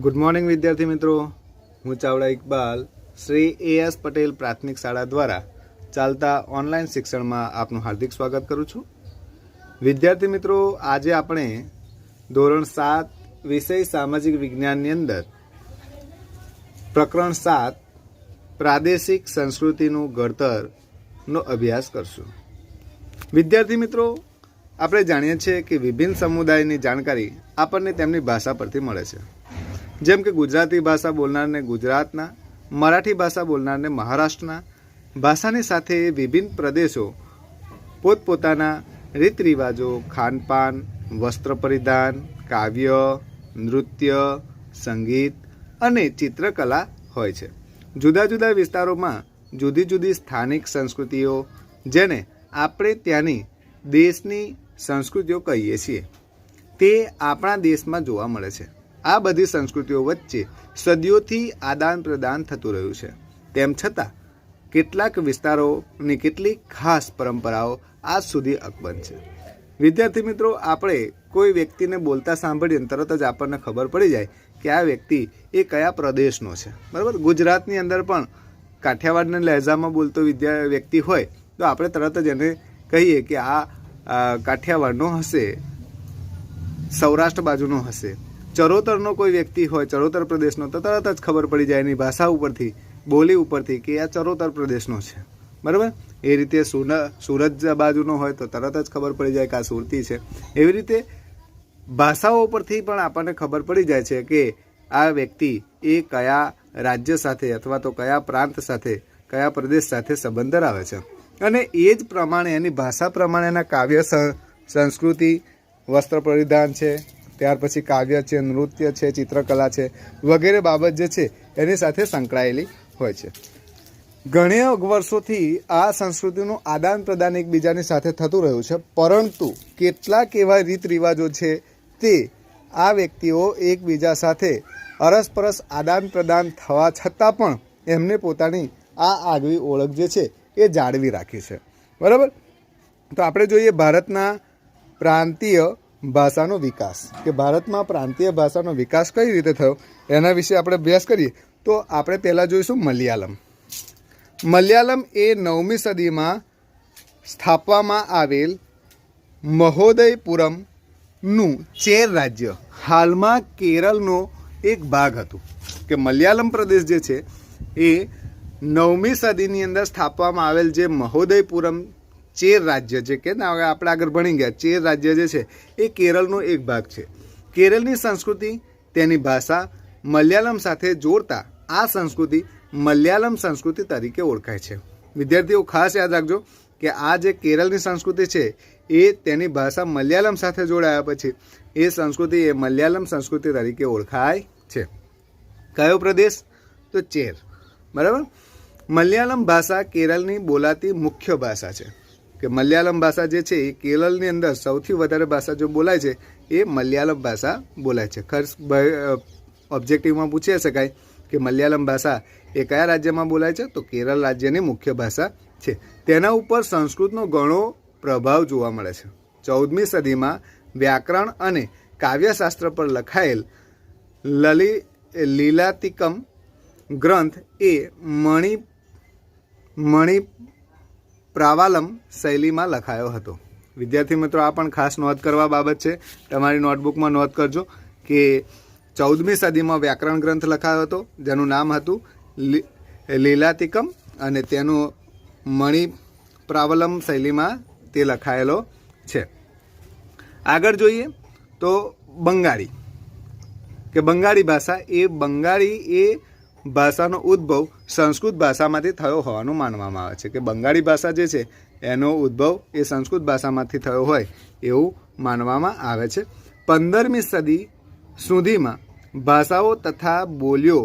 Good morning વિદ્યાર્થી મિત્રો, હું ચાવડા ઇકબાલ શ્રી AS પટેલ પ્રાથમિક શાળા દ્વારા ચાલતા ઓનલાઈન શિક્ષણમાં આપનું હાર્દિક સ્વાગત કરું છું. વિદ્યાર્થી મિત્રો, આજે આપણે ધોરણ 7 વિષય સામાજિક વિજ્ઞાનની અંદર પ્રકરણ 7 પ્રાદેશિક સંસ્કૃતિનું ઘડતરનો અભ્યાસ કરશું. વિદ્યાર્થી મિત્રો, આપણે જાણીએ છીએ કે વિભિન્ન સમુદાયની જાણકારી આપણને તેમની ભાષા પરથી મળે છે. જેમ કે ગુજરાતી ભાષા બોલનારને ગુજરાતના, મરાઠી ભાષા બોલનારને મહારાષ્ટ્રના. ભાષાની સાથે વિભિન્ન પ્રદેશો પોતપોતાના રીત રિવાજો, ખાનપાન, વસ્ત્ર પરિધાન, કાવ્ય, નૃત્ય, સંગીત અને ચિત્રકલા હોય છે. જુદા જુદા વિસ્તારોમાં જુદી જુદી સ્થાનિક સંસ્કૃતિઓ, જેને આપણે ત્યાંની દેશની સંસ્કૃતિઓ કહીએ છીએ, તે આપણા દેશમાં જોવા મળે છે. આ બધી સંસ્કૃતિઓ વચ્ચે સદીઓથી આદાન પ્રદાન થતું રહ્યું છે. તેમ છતાં કેટલાક વિસ્તારોની કેટલીક ખાસ પરંપરાઓ આજ સુધી અકબંધ છે. વિદ્યાર્થી મિત્રો, આપણે કોઈ વ્યક્તિને બોલતા સાંભળીને તરત જ આપણને ખબર પડી જાય કે આ વ્યક્તિ એ કયા પ્રદેશનો છે. બરાબર, ગુજરાતની અંદર પણ કાઠિયાવાડના લહેજામાં બોલતો વ્યક્તિ હોય તો આપણે તરત જ એને કહીએ કે આ કાઠિયાવાડનો હશે, સૌરાષ્ટ્ર બાજુનો હશે. ચરોતરનો કોઈ વ્યક્તિ હોય, ચરોતર પ્રદેશનો, તો તરત જ ખબર પડી જાય એની ભાષા ઉપરથી, બોલી ઉપરથી કે આ ચરોતર પ્રદેશનો છે. બરાબર, એ રીતે સુરત બાજુનો હોય તો તરત જ ખબર પડી જાય કે આ સુરતી છે. એવી રીતે ભાષાઓ પરથી પણ આપણને ખબર પડી જાય છે કે આ વ્યક્તિ એ કયા રાજ્ય સાથે અથવા તો કયા પ્રાંત સાથે, કયા પ્રદેશ સાથે સંબંધ ધરાવે છે. અને એ જ પ્રમાણે એની ભાષા પ્રમાણેના કાવ્ય, સંસ્કૃતિ, વસ્ત્ર પરિધાન છે, ત્યાર પછી કાવ્ય છે, નૃત્ય છે, ચિત્રકલા છે, વગેરે બાબત જે છે એની સાથે સંકળાયેલી હોય છે. ઘણા વર્ષોથી આ સંસ્કૃતિનું આદાન પ્રદાન એકબીજાની સાથે થતું રહ્યું છે, પરંતુ કેટલાક એવા રીત રિવાજો છે તે આ વ્યક્તિઓ એકબીજા સાથે અરસપરસ આદાન પ્રદાન થવા છતાં પણ એમને પોતાની આ આગવી ઓળખ જે છે એ જાળવી રાખી છે. બરાબર, તો આપણે જોઈએ ભારતના પ્રાંતીય ભાષાનો વિકાસ, કે ભારતમાં પ્રાંતીય ભાષાનો વિકાસ કઈ રીતે થયો એના વિશે આપણે અભ્યાસ કરીએ તો આપણે પહેલાં જોઈશું મલયાલમ. મલયાલમ એ 9મી સદીમાં સ્થાપવામાં આવેલ મહોદયપુરમનું ચેર રાજ્ય, હાલમાં કેરળનો એક ભાગ હતું. કે મલયાલમ પ્રદેશ જે છે એ 9મી સદીની અંદર સ્થાપવામાં આવેલ જે મહોદયપુરમ ચેર રાજ્ય છે, કે આપણે આગળ ભણી ગયા, ચેર રાજ્ય જે છે એ કેરળનો એક ભાગ છે. કેરળની સંસ્કૃતિ, તેની ભાષા મલયાલમ સાથે જોડતા આ સંસ્કૃતિ મલયાલમ સંસ્કૃતિ તરીકે ઓળખાય છે. વિદ્યાર્થીઓ ખાસ યાદ રાખજો કે આ જે કેરળની સંસ્કૃતિ છે એ તેની ભાષા મલયાલમ સાથે જોડાયા પછી એ સંસ્કૃતિ એ મલયાલમ સંસ્કૃતિ તરીકે ઓળખાય છે. કયો પ્રદેશ? તો ચેર. બરાબર, મલયાલમ ભાષા કેરળની બોલાતી મુખ્ય ભાષા છે. કે મલયાલમ ભાષા જે છે એ કેરળની અંદર સૌથી વધારે ભાષા જો બોલાય છે એ મલયાલમ ભાષા બોલાય છે. ખાસ ઓબ્જેક્ટિવમાં પૂછી શકાય કે મલયાલમ ભાષા એ કયા રાજ્યમાં બોલાય છે? તો કેરળ રાજ્યની મુખ્ય ભાષા છે. તેના ઉપર સંસ્કૃતનો ઘણો પ્રભાવ જોવા મળે છે. 14મી સદીમાં વ્યાકરણ અને કાવ્યશાસ્ત્ર પર લખાયેલ લીલાતિકમ ગ્રંથ એ મણિપ્રાવાલમ શૈલીમાં લખાયો હતો. વિદ્યાર્થી મિત્રો, આ પણ ખાસ નોંધ કરવા બાબત છે. તમારી નોટબુકમાં નોંધ કરજો કે 14મી સદીમાં વ્યાકરણ ગ્રંથ લખાયો હતો જેનું નામ હતું લીલાતિકમ, અને તેનું મણિપ્રાવલમ શૈલીમાં તે લખાયેલો છે. આગળ જોઈએ તો બંગાળી, કે બંગાળી ભાષા એ ભાષાનો ઉદ્ભવ સંસ્કૃત ભાષામાંથી થયો હોવાનું માનવામાં આવે છે. કે બંગાળી ભાષા જે છે એનો ઉદ્ભવ એ સંસ્કૃત ભાષામાંથી થયો હોય એવું માનવામાં આવે છે. 15મી સદી સુધીમાં ભાષાઓ તથા બોલીઓ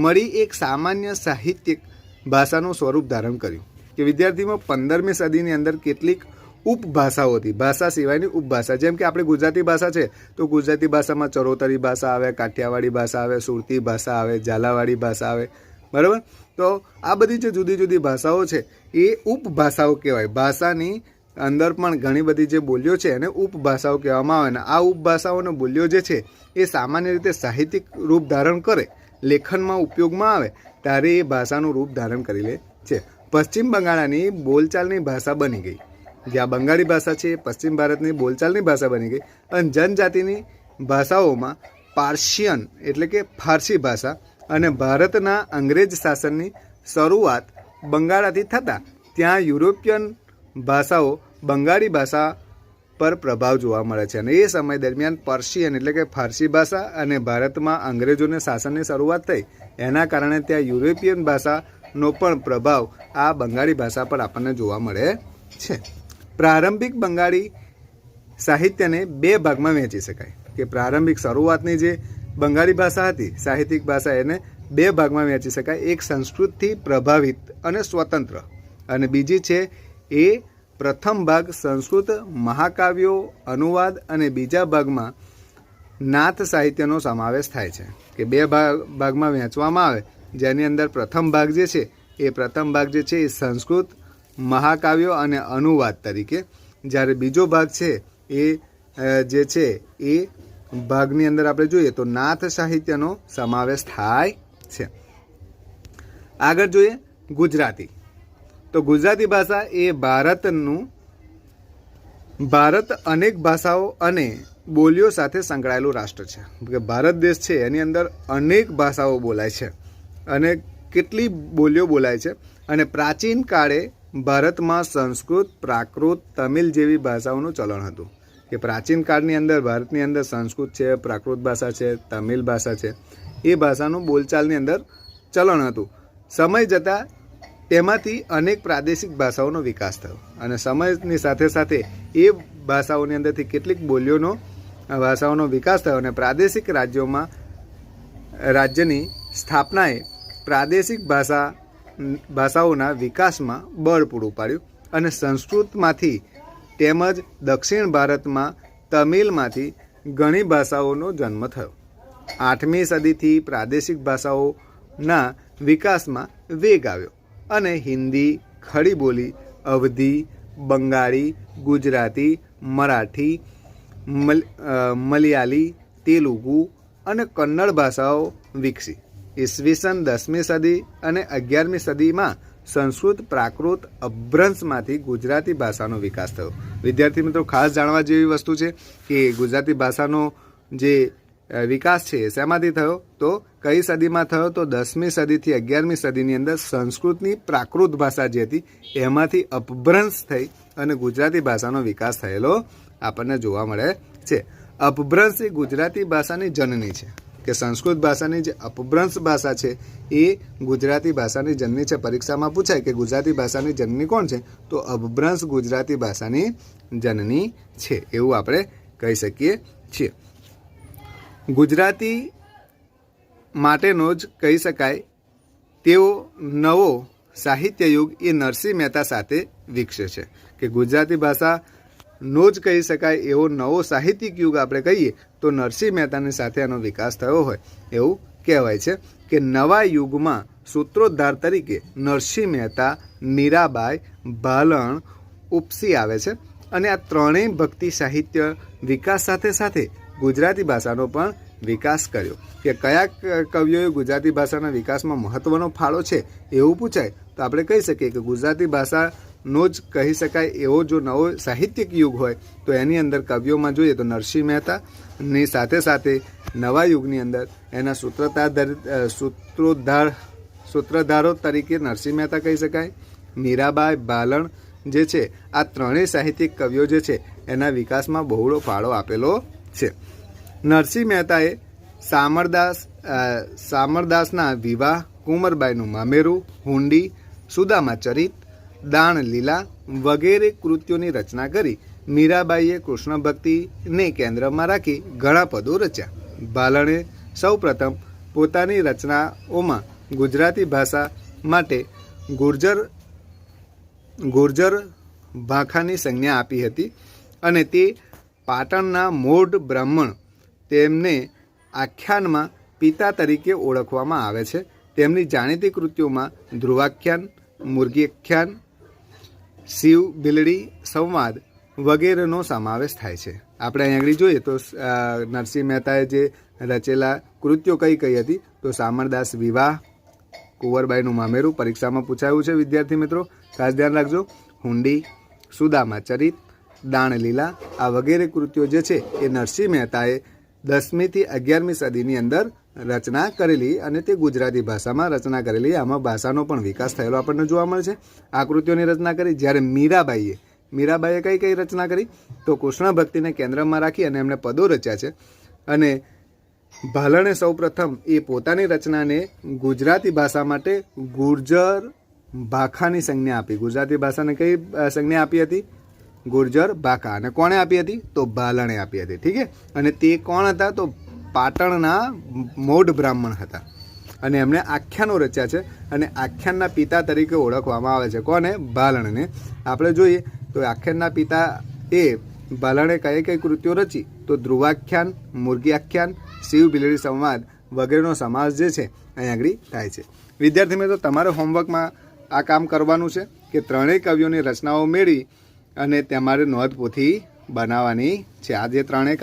મળી એક સામાન્ય સાહિત્યિક ભાષાનું સ્વરૂપ ધારણ કર્યું. કે વિદ્યાર્થીમાં 15મી સદીની અંદર કેટલીક ઉપભાષાઓ હતી, ભાષા સિવાયની ઉપભાષા. જેમ કે આપણે ગુજરાતી ભાષા છે તો ગુજરાતી ભાષામાં ચરોતરી ભાષા આવે, કાઠિયાવાડી ભાષા આવે, સુરતી ભાષા આવે, ઝાલાવાડી ભાષા આવે. બરાબર, તો આ બધી જે જુદી જુદી ભાષાઓ છે એ ઉપભાષાઓ કહેવાય. ભાષાની અંદર પણ ઘણી બધી જે બોલીઓ છે એને ઉપભાષાઓ કહેવામાં આવે. ને આ ઉપભાષાઓની બોલીઓ જે છે એ સામાન્ય રીતે સાહિત્યિક રૂપ ધારણ કરે, લેખનમાં ઉપયોગમાં આવે ત્યારે એ ભાષાનું રૂપ ધારણ કરી લે છે. પશ્ચિમ બંગાળની બોલચાલની ભાષા બની ગઈ. જે આ બંગાળી ભાષા છે એ પશ્ચિમ ભારતની બોલચાલની ભાષા બની ગઈ. અને જનજાતિની ભાષાઓમાં પાર્શિયન એટલે કે ફારસી ભાષા અને ભારતના અંગ્રેજ શાસનની શરૂઆત બંગાળાથી થતાં ત્યાં યુરોપિયન ભાષાઓ બંગાળી ભાષા પર પ્રભાવ જોવા મળે છે. અને એ સમય દરમિયાન પર્શિયન એટલે કે ફારસી ભાષા અને ભારતમાં અંગ્રેજોને શાસનની શરૂઆત થઈ એના કારણે ત્યાં યુરોપિયન ભાષાનો પણ પ્રભાવ આ બંગાળી ભાષા પર આપણને જોવા મળે છે. પ્રારંભિક બંગાળી સાહિત્યને બે ભાગમાં વહેંચી શકાય કે પ્રારંભિક શરૂઆતની જે બંગાળી ભાષા હતી સાહિત્યિક ભાષા એને બે ભાગમાં વહેંચી શકાય. એક સંસ્કૃતથી પ્રભાવિત અને સ્વતંત્ર અને બીજી છે એ પ્રથમ ભાગ સંસ્કૃત મહાકાવ્યો અનુવાદ અને બીજા ભાગમાં નાથ સાહિત્યનો સમાવેશ થાય છે. કે બે ભાગમાં વહેંચવામાં આવે જેની અંદર પ્રથમ ભાગ જે છે એ પ્રથમ ભાગ જે છે એ સંસ્કૃત મહાકાવ્યો અને અનુવાદ તરીકે, જ્યારે બીજો ભાગ છે એ જે છે એ ભાગની અંદર આપણે જોઈએ તો નાથ સાહિત્યનો સમાવેશ થાય છે. આગળ જોઈએ ગુજરાતી. તો ગુજરાતી ભાષા એ ભારત અનેક ભાષાઓ અને બોલીઓ સાથે સંકળાયેલું રાષ્ટ્ર છે. કે ભારત દેશ છે એની અંદર અનેક ભાષાઓ બોલાય છે અને કેટલી બોલીઓ બોલાય છે. અને પ્રાચીન કાળે ભારતમાં સંસ્કૃત, પ્રાકૃત, તમિલ જેવી ભાષાઓનું ચલણ હતું. કે પ્રાચીન કાળની અંદર ભારતની અંદર સંસ્કૃત છે, પ્રાકૃત ભાષા છે, તમિલ ભાષા છે, એ ભાષાનું બોલચાલની અંદર ચલણ હતું. સમય જતાં તેમાંથી અનેક પ્રાદેશિક ભાષાઓનો વિકાસ થયો અને સમયની સાથે સાથે એ ભાષાઓની અંદરથી કેટલીક ભાષાઓનો વિકાસ થયો અને પ્રાદેશિક રાજ્યની સ્થાપનાએ પ્રાદેશિક ભાષાઓના વિકાસમાં બળ પૂરું પાડ્યું અને સંસ્કૃતમાંથી તેમજ દક્ષિણ ભારતમાં તમિલમાંથી ઘણી ભાષાઓનો જન્મ થયો. 8મી સદીથી પ્રાદેશિક ભાષાઓના વિકાસમાં વેગ આવ્યો અને હિન્દી, ખડી બોલી, અવધી, બંગાળી, ગુજરાતી, મરાઠી, મલયાલી, તેલુગુ અને કન્નડ ભાષાઓ વિકસી. ઈસવીસન 10મી સદી અને 11મી સદીમાં સંસ્કૃત, પ્રાકૃત, અપભ્રંશમાંથી ગુજરાતી ભાષાનો વિકાસ થયો. વિદ્યાર્થી મિત્રો, ખાસ જાણવા જેવી વસ્તુ છે કે ગુજરાતી ભાષાનો જે વિકાસ છે શેમાંથી થયો તો કઈ સદીમાં થયો તો 10મી સદીથી 11મી સદીની અંદર સંસ્કૃતની પ્રાકૃત ભાષા જે હતી એમાંથી અપભ્રંશ થઈ અને ગુજરાતી ભાષાનો વિકાસ થયેલો આપણને જોવા મળે છે. અપભ્રંશ એ ગુજરાતી ભાષાની જનની છે. કે સંસ્કૃત ભાષાની જે અપભ્રંશ ભાષા છે એ ગુજરાતી ભાષાની જનની છે. પરીક્ષામાં પૂછાય કે ગુજરાતી ભાષાની જનની કોણ છે તો અપભ્રંશ ગુજરાતી ભાષાની જનની છે એવું આપણે કહી શકીએ છીએ. ગુજરાતી માટેનો જ કહી શકાય તેવો નવો સાહિત્ય યુગ એ નરસિંહ મહેતા સાથે વિકસે છે. કે ગુજરાતી ભાષાનો જ કહી શકાય એવો નવો સાહિત્યિક યુગ આપણે કહીએ તો નરસિંહ મહેતાની સાથે એનો વિકાસ થયો હોય એવું કહેવાય છે. કે નવા યુગમાં સૂત્રોદ્ધાર તરીકે નરસિંહ મહેતા, મીરાબાઈ, ભાલણ ઉપસી આવે છે અને આ ત્રણેય ભક્તિ સાહિત્ય વિકાસ સાથે સાથે ગુજરાતી ભાષાનો પણ વિકાસ કર્યો. કે કયા કવિઓએ ગુજરાતી ભાષાના વિકાસમાં મહત્વનો ફાળો છે એવું પૂછાય તો આપણે કહી શકીએ કે ગુજરાતી ભાષાનો જ કહી શકાય એવો જો નવો સાહિત્યિક યુગ હોય તો એની અંદર કવિઓમાં જોઈએ તો નરસિંહ મહેતાની સાથે સાથે નવા યુગની અંદર એના સૂત્રધારો તરીકે નરસિંહ મહેતા કહી શકાય, મીરાબાઈ, ભાલણ જે છે આ ત્રણેય સાહિત્યિક કવિઓ જે છે એના વિકાસમાં બહોળો ફાળો આપેલો છે. નરસિંહ મહેતાએ સામરદાસના વિવાહ, કુંવરબાઈનું મામેરું, હુંડી, સુદામા ચરિત, દાણ લીલા વગેરે કૃતિઓની રચના કરી. મીરાબાઈએ કૃષ્ણ ભક્તિને કેન્દ્રમાં રાખી ઘણા પદો રચ્યા. ભાલણે સૌપ્રથમ પોતાની રચનાઓમાં ગુજરાતી ભાષા માટે ગુર્જર ભાખાની સંજ્ઞા આપી હતી અને તે પાટણના મોઢ બ્રાહ્મણ તેમને આખ્યાનમાં પિતા તરીકે ઓળખવામાં આવે છે. તેમની જાણીતી કૃતિઓમાં ધ્રુવાખ્યાન, મુર્ગીખ્યાન, શિવ બિલડી સંવાદ વગેરેનો સમાવેશ થાય છે. આપણે અહીં આગળ જોઈએ તો નરસિંહ મહેતાએ જે રચેલા કૃત્યો કઈ કઈ હતી તો શામળદાસ વિવાહ, કુંવરબાઈનું મામેરું પરીક્ષામાં પૂછાયું છે વિદ્યાર્થી મિત્રો, ખાસ ધ્યાન રાખજો. હુંડી, સુદામા ચરિત, દાણલીલા આ વગેરે કૃત્યો જે છે એ નરસિંહ મહેતાએ 10મી થી 11મી સદીની અંદર રચના કરેલી અને તે ગુજરાતી ભાષામાં રચના કરેલી. આમાં ભાષાનો પણ વિકાસ થયેલો આપણને જોવા મળે છે. આ કૃત્યોની રચના કરી. જ્યારે મીરાબાઈએ કઈ કઈ રચના કરી તો કૃષ્ણ ભક્તિને કેન્દ્રમાં રાખી અને એમણે પદો રચ્યા છે. અને ભાલણે સૌપ્રથમ એ પોતાની રચનાને ગુજરાતી ભાષા માટે ગુર્જર ભાખાની સંજ્ઞા આપી. ગુજરાતી ભાષાને કઈ સંજ્ઞા આપી હતી? ગુર્જર ભાખા. અને કોણે આપી હતી તો ભાલણે આપી હતી. ઠીક છે. અને તે કોણ હતા તો પાટણના મૌઢ બ્રાહ્મણ હતા અને એમણે આખ્યાનો રચ્યા છે અને આખ્યાનના પિતા તરીકે ઓળખવામાં આવે છે. કોને? ભાલણને. આપણે જોઈએ તો આખ્યાનના પિતા એ ભાલણે કઈ કઈ કૃત્યો રચી તો ધ્રુવાખ્યાન, મુરગી આખ્યાન, શિવ બિલડી સંવાદ વગેરેનો સમાસ જે છે અહીં આગળ થાય છે. વિદ્યાર્થી મિત્રો, તમારે હોમવર્કમાં આ કામ કરવાનું છે કે ત્રણેય કવિઓની રચનાઓ મેળવી અને તમારે નોંધપોથી બનાવવાની છે. આ જે ત્રણેય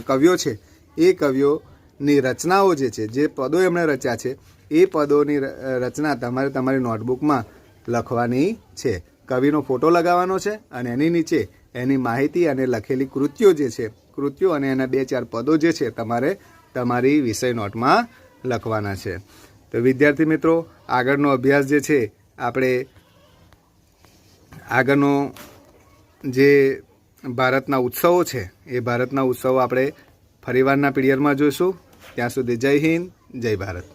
કવિઓ છે એ કવિઓની રચનાઓ જે છે, જે પદો એમણે રચ્યા છે એ પદોની રચના તમારે તમારી નોટબુકમાં લખવાની છે. કવિનો ફોટો લગાવવાનો છે અને એની નીચે એની માહિતી અને લખેલી કૃત્યો જે છે, કૃત્યો અને એના 2-4 પદો જે છે તમારે તમારી વિષય નોટમાં લખવાના છે. તો વિદ્યાર્થી મિત્રો, આગળનો અભ્યાસ જે છે આપણે આગળનો જે ભારતના ઉત્સવો છે એ ભારતના ઉત્સવો આપણે ફરીવારના પીરિયડમાં જોઈશું. ત્યાં સુધી જય હિન્દ, જય ભારત.